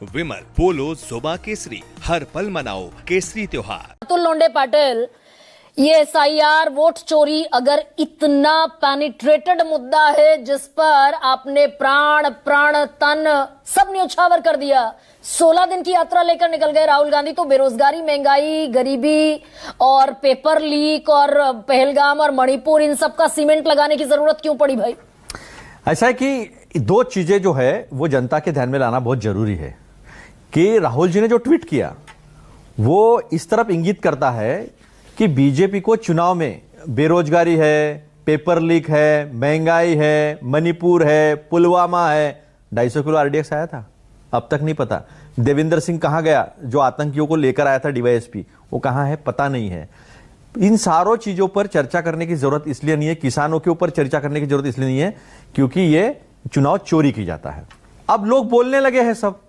विमल बोलो जोबा केसरी, हर पल मनाओ केसरी त्योहार। अतुल लोंढे पाटिल, ये एसआईआर वोट चोरी अगर इतना पेनिट्रेटेड मुद्दा है जिस पर आपने प्राण तन सब न्यौछावर कर दिया, 16 दिन की यात्रा लेकर निकल गए राहुल गांधी, तो बेरोजगारी, महंगाई, गरीबी और पेपर लीक और पहलगाम और मणिपुर, इन सब का सीमेंट लगाने की जरूरत क्यों पड़ी भाई? ऐसा है कि दो चीजें जो है वो जनता के ध्यान में लाना बहुत जरूरी है कि राहुल जी ने जो ट्वीट किया वो इस तरफ इंगित करता है कि बीजेपी को चुनाव में बेरोजगारी है, पेपर लीक है, महंगाई है, मणिपुर है, पुलवामा है। 250 किलो आरडीएक्स आया था, अब तक नहीं पता। देविंदर सिंह कहां गया जो आतंकियों को लेकर आया था डीवाईएसपी, वो कहां है पता नहीं है। इन सारों चीजों पर चर्चा करने की जरूरत इसलिए नहीं है, किसानों के ऊपर चर्चा करने की जरूरत इसलिए नहीं है क्योंकि ये चुनाव चोरी की जाता है। अब लोग बोलने लगे हैं, सब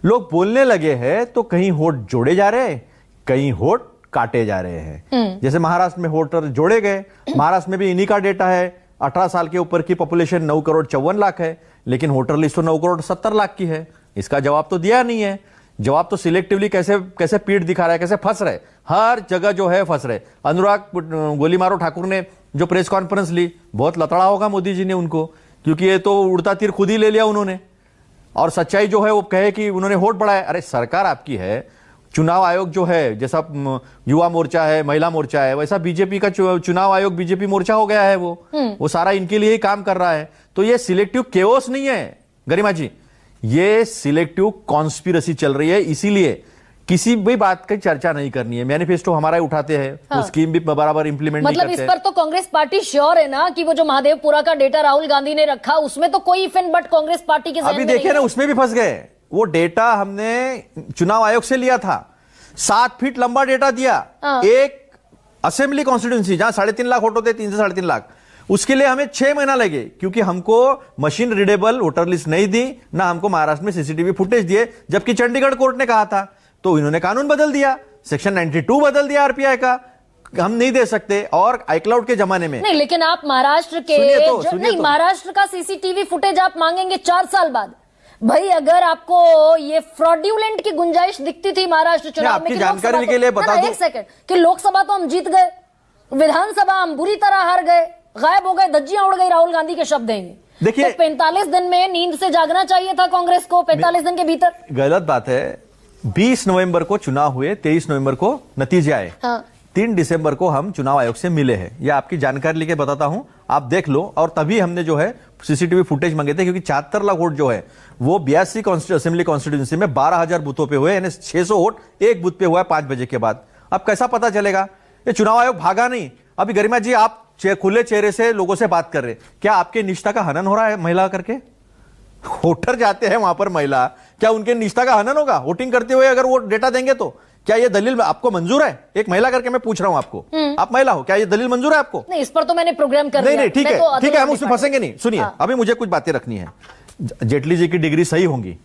लोग बोलने लगे हैं, तो कहीं वोट जोड़े जा रहे हैं, कहीं वोट काटे जा रहे हैं। जैसे महाराष्ट्र में वोटर जोड़े गए, महाराष्ट्र में भी इन्हीं का डेटा है। 18 साल के ऊपर की पॉपुलेशन 9 करोड़ 54 लाख है, लेकिन वोटर लिस्ट तो 9 करोड़ 70 लाख की है। इसका जवाब तो दिया नहीं है। जवाब तो सिलेक्टिवली कैसे पीठ दिखा रहा है, कैसे फंस रहे, हर जगह जो है फंस रहे। अनुराग गोली मारो ठाकुर ने जो प्रेस कॉन्फ्रेंस ली, बहुत लतड़ा होगा मोदी जी ने उनको, क्योंकि ये तो उड़ता तीर खुद ही ले लिया उन्होंने। और सच्चाई जो है वो कहे कि उन्होंने वोट बढ़ाया। अरे सरकार आपकी है, चुनाव आयोग जो है, जैसा युवा मोर्चा है, महिला मोर्चा है, वैसा बीजेपी का चुनाव आयोग बीजेपी मोर्चा हो गया है। वो सारा इनके लिए ही काम कर रहा है। तो ये सिलेक्टिव केओस नहीं है गरिमा जी, ये सिलेक्टिव कॉन्स्पिरेसी चल रही है। इसीलिए किसी भी बात की चर्चा नहीं करनी है। मैनिफेस्टो हमारा ही उठाते हैं, वो स्कीम भी बराबर इंप्लीमेंट नहीं करते। मतलब इस पर तो कांग्रेस पार्टी श्योर है ना कि वो जो महादेवपुरा का डेटा राहुल गांधी ने रखा उसमें तो कोई if and but Congress party के अभी देखिए ना, उसमें भी फंस गए। वो डेटा हमने चुनाव आयोग से लिया था, 7 फीट लंबा डेटा दिया। एक असेंबली कॉन्स्टिट्यूंसी जहां 3.5 लाख वोट होते, 3 से 3.5 लाख, उसके लिए हमें 6 महीना लगे क्योंकि हमको मशीन रीडेबल वोटर लिस्ट नहीं दी, ना हमको महाराष्ट्र में सीसीटीवी फुटेज दिए, जबकि चंडीगढ़ कोर्ट ने कहा था। तो इन्होंने कानून बदल दिया, सेक्शन 92 बदल दिया आरपीआई का, हम नहीं दे सकते। और आईक्लाउड के जमाने में नहीं, लेकिन आप महाराष्ट्र के महाराष्ट्र का सीसीटीवी फुटेज आप मांगेंगे 4 साल बाद। भाई अगर आपको ये फ्रॉड्यूलेंट की गुंजाइश दिखती थी महाराष्ट्र चुनाव में, आपकी जानकारी के लिए बता दूं, एक सेकंड, कि लोकसभा तो हम जीत गए, विधानसभा हम बुरी तरह हार गए, गायब हो गए, धज्जियां उड़ गई, राहुल गांधी के शब्द हैं। देखिए, तो 45 दिन में नींद से जागना चाहिए था कांग्रेस को, 45 दिन के भीतर। गलत बात है। 20 नवंबर को चुनाव हुए, 23 नवंबर को नतीजे आए। 3 दिसंबर को हम चुनाव आयोग से मिले हैं। यह आपकी जानकारी लेके बताता हूं, आप देख लो। और तभी हमने जो है सीसीटीवी फुटेज मांगे थे, क्योंकि 74 लाख वोट जो है वो 82 असेंबली कॉन्स्टिट्यूंसी में 12,000 बूथों पे हुए, यानी 600 वोट एक बूथ पे हुआ है 5 बजे के बाद। अब कैसा पता चलेगा? ये चुनाव आयोग भागा नहीं। अभी गरिमा जी, आप खुले चेहरे से लोगों से बात कर रहे, क्या आपके निष्ठा का हनन हो रहा है महिला करके? वोटर जाते हैं वहां पर महिला, क्या उनके निष्ठा का हनन होगा वोटिंग करते हुए? अगर वो डेटा देंगे तो क्या ये दलील आपको मंजूर है? एक महिला करके मैं पूछ रहा हूं आपको, आप महिला हो, क्या ये दलील मंजूर है आपको? नहीं, इस पर तो मैंने प्रोग्राम कर नहीं, ठीक है, ठीक है, हम उसमें फंसेंगे नहीं। सुनिए, अभी मुझे कुछ बातें रखनी है। जेटली जी की डिग्री सही होंगी,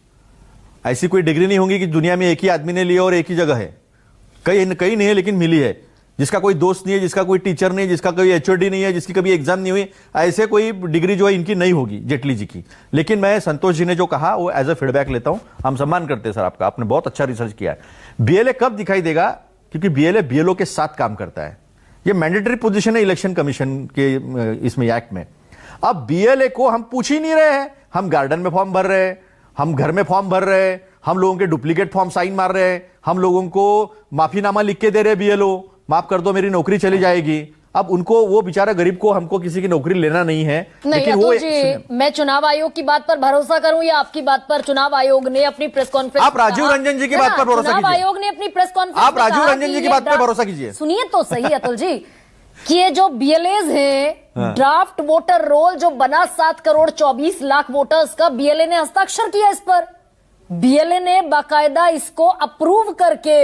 ऐसी कोई डिग्री नहीं होंगी कि दुनिया में एक ही आदमी ने ली और एक ही जगह है, कई नहीं है, लेकिन मिली है। जिसका कोई दोस्त नहीं है, जिसका कोई टीचर नहीं, जिसका कोई एचओडी नहीं है, जिसकी कभी एग्जाम नहीं हुई, ऐसे कोई डिग्री जो है इनकी नहीं होगी जेटली जी की। लेकिन मैं संतोष जी ने जो कहा वो एज ए फीडबैक लेता हूं। हम सम्मान करते हैं सर आपका, आपने बहुत अच्छा रिसर्च किया है। बीएलए कब दिखाई देगा? क्योंकि बीएलए बीएलओ के साथ काम करता है। ये मैंडेटरी पोजीशन है इलेक्शन कमीशन के इसमें एक्ट में। अब बीएलए को हम पूछ ही नहीं रहे हैं। हम गार्डन में फॉर्म भर रहे हैं, हम घर में फॉर्म भर रहे हैं, हम लोगों के डुप्लीकेट फॉर्म साइन मार रहे हैं, हम लोगों को माफीनामा लिख के दे रहे बीएलओ, माफ कर दो मेरी नौकरी चली जाएगी। अब उनको, वो बेचारा गरीब को, हमको किसी की नौकरी लेना नहीं है। लेकिन वो मैं चुनाव आयोग की बात पर भरोसा करूं या आपकी बात पर? चुनाव आयोग ने अपनी प्रेस कॉन्फ्रेंस, आप राजीव रंजन जी की बात पर भरोसा कीजिए। चुनाव आयोग ने अपनी प्रेस कॉन्फ्रेंस, आप राजीव रंजन जी की बात पर भरोसा कीजिए। सुनिए तो सही अतुल जी, कि ये जो बीएलएज हैं, ड्राफ्ट वोटर रोल जो बना 7 करोड़ 24 लाख वोटर्स का, बीएलए ने हस्ताक्षर किया इस पर। बीएलए ने बाकायदा इसको अप्रूव करके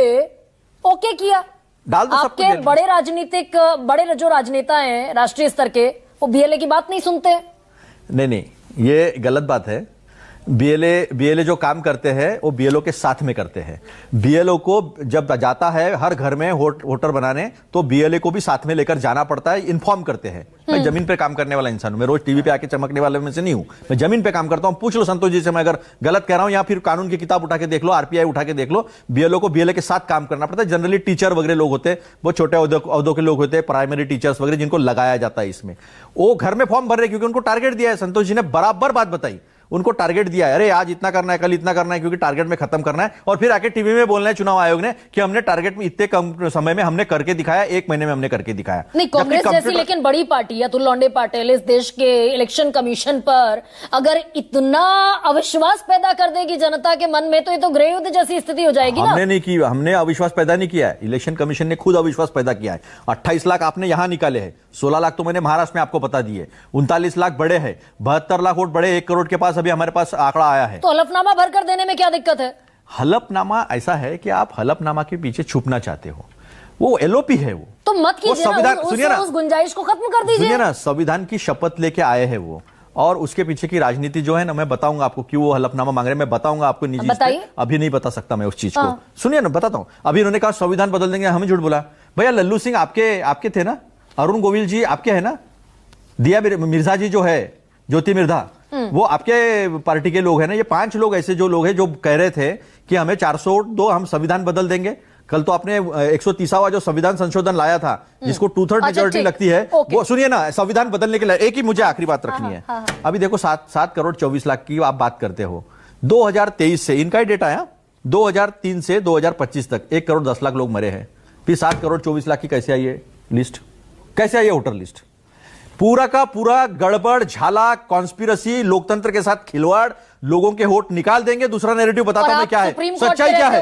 ओके किया। आपके बड़े जो राजनेता हैं राष्ट्रीय स्तर के, वो बीएलए की बात नहीं सुनते। नहीं, ये गलत बात है। बीएलए जो काम करते हैं वो बीएलओ के साथ में करते हैं। बीएलओ को जब जाता है हर घर में वोटर बनाने, तो बीएलए को भी साथ में लेकर जाना पड़ता है, इन्फॉर्म करते हैं। मैं जमीन पे काम करने वाला इंसान हूं, मैं रोज टीवी पे आके चमकने वाले में से नहीं हूं, मैं जमीन पे काम करता हूं। पूछ लो संतोष जी से, मैं अगर गलत कह रहा हूं या फिर कानून की किताब उठा के देख लो, आरपीआई उठा के देख लो, बीएलओ को बीएलए के साथ काम करना पड़ता है। जनरली टीचर वगैरह लोग होते हैं, वो छोटे औहदों के लोग होते हैं, प्राइमरी टीचर्स वगैरह, जिनको लगाया जाता है इसमें। वो घर में फॉर्म भर रहे क्योंकि उनको टारगेट दिया है। संतोष जी ने बराबर बात बताई, उनको टारगेट दिया है, अरे आज इतना करना है, कल इतना करना है, क्योंकि टारगेट में खत्म करना है। और फिर आके टीवी में बोलना है चुनाव आयोग ने कि हमने टारगेट में इतने कम समय में हमने करके दिखाया, 1 महीने में हमने करके दिखाया। नहीं, कांग्रेस जैसी लेकिन बड़ी पार्टी है, अतुल लौंडे पाटिल इस देश के इलेक्शन कमीशन पर अगर इतना अविश्वास पैदा कर देगी जनता के मन में, तो ये तो गृह युद्ध जैसी स्थिति हो जाएगी ना। हमने नहीं की, हमने अविश्वास पैदा नहीं किया है, इलेक्शन कमीशन ने खुद अविश्वास पैदा किया है। 28 लाख आपने यहां निकाले हैं, 16 लाख तो मैंने महाराष्ट्र में आपको बता दिए, 39 लाख बड़े हैं, 72 लाख वोट बड़े, 1 करोड़ के पास अभी हमारे पास आंकड़ा आया है। तो हलफनामा भरकर देने में क्या दिक्कत है? हलफनामा ऐसा है कि आप हलफनामा के पीछे छुपना चाहते हो, वो एलओपी है वो। तो मत कीजिए ना, उस गुंजाइश को खत्म कर दीजिए। सुनिए ना, संविधान की शपथ लेके आए हैं वो, और उसके पीछे की राजनीति जो है ना, मैं बताऊंगा आपको क्यों वो हलफनामा मांग रहे हैं, मैं बताऊंगा आपको निजी, अभी नहीं बता सकता मैं उस चीज को। सुनिए ना, बताता हूं। अभी उन्होंने कहा संविधान बदल देंगे, हमें झूठ बोला। भैया लल्लू सिंह आपके थे ना, अरुण गोविल जी आपके है ना, दिया मिर्जा जी जो है, ज्योति मिर्धा, वो आपके पार्टी के लोग हैं ना। ये 5 लोग ऐसे जो लोग हैं जो कह रहे थे कि हमें 400 वोट दो, हम संविधान बदल देंगे। कल तो आपने 130वां जो संविधान संशोधन लाया था, जिसको 2/3 मेजोरिटी लगती है, वो सुनिए ना, संविधान बदलने के लिए एक ही मुझे आखिरी बात रखनी है। अभी देखो 7 करोड़ 24 लाख की आप बात करते हो, 2023 से इनका ही डेटा है, 2003 से 2025 तक 1 करोड़ 10 लाख लोग मरे हैं। फिर 7 करोड़ 24 लाख की कैसे आई है लिस्ट, कैसे आई है वोटर लिस्ट? पूरा का पूरा गड़बड़, झाला, कॉन्स्पिरसी, लोकतंत्र के साथ खिलवाड़, लोगों के वोट निकाल देंगे। दूसरा नैरेटिव बताता हूं मैं क्या है, सच्चाई क्या है।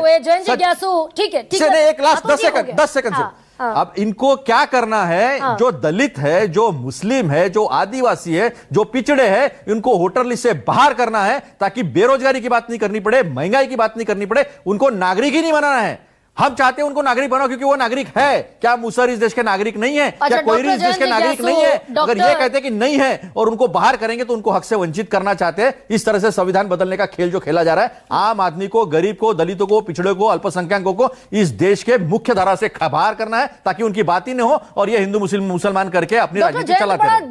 ठीक है, एक लास्ट 10 सेकंड से। अब इनको क्या करना है, जो दलित है, जो मुस्लिम है, जो आदिवासी है, जो पिछड़े हैं, इनको वोटर लिस्ट से बाहर करना है, ताकि बेरोजगारी की बात नहीं करनी पड़े, महंगाई की बात नहीं करनी पड़े, उनको नागरिक ही नहीं बनाना है। हम चाहते हैं उनको नागरिक बनाओ, क्योंकि वो नागरिक है। क्या मूसर इस देश के नागरिक नहीं है? क्या कोयरी इस देश के नागरिक नहीं है? अगर ये कहते हैं कि नहीं है और उनको बाहर करेंगे तो उनको हक से वंचित करना चाहते हैं। इस तरह से संविधान बदलने का खेल जो खेला जा रहा है, आम आदमी को, गरीब को, दलितों को, पिछड़े को, अल्पसंख्यकों को इस देश के मुख्य धारा से बाहर करना है, ताकि उनकी बात ही नहीं हो और ये हिंदू मुसलमान करके अपनी राजनीति चलाते हैं।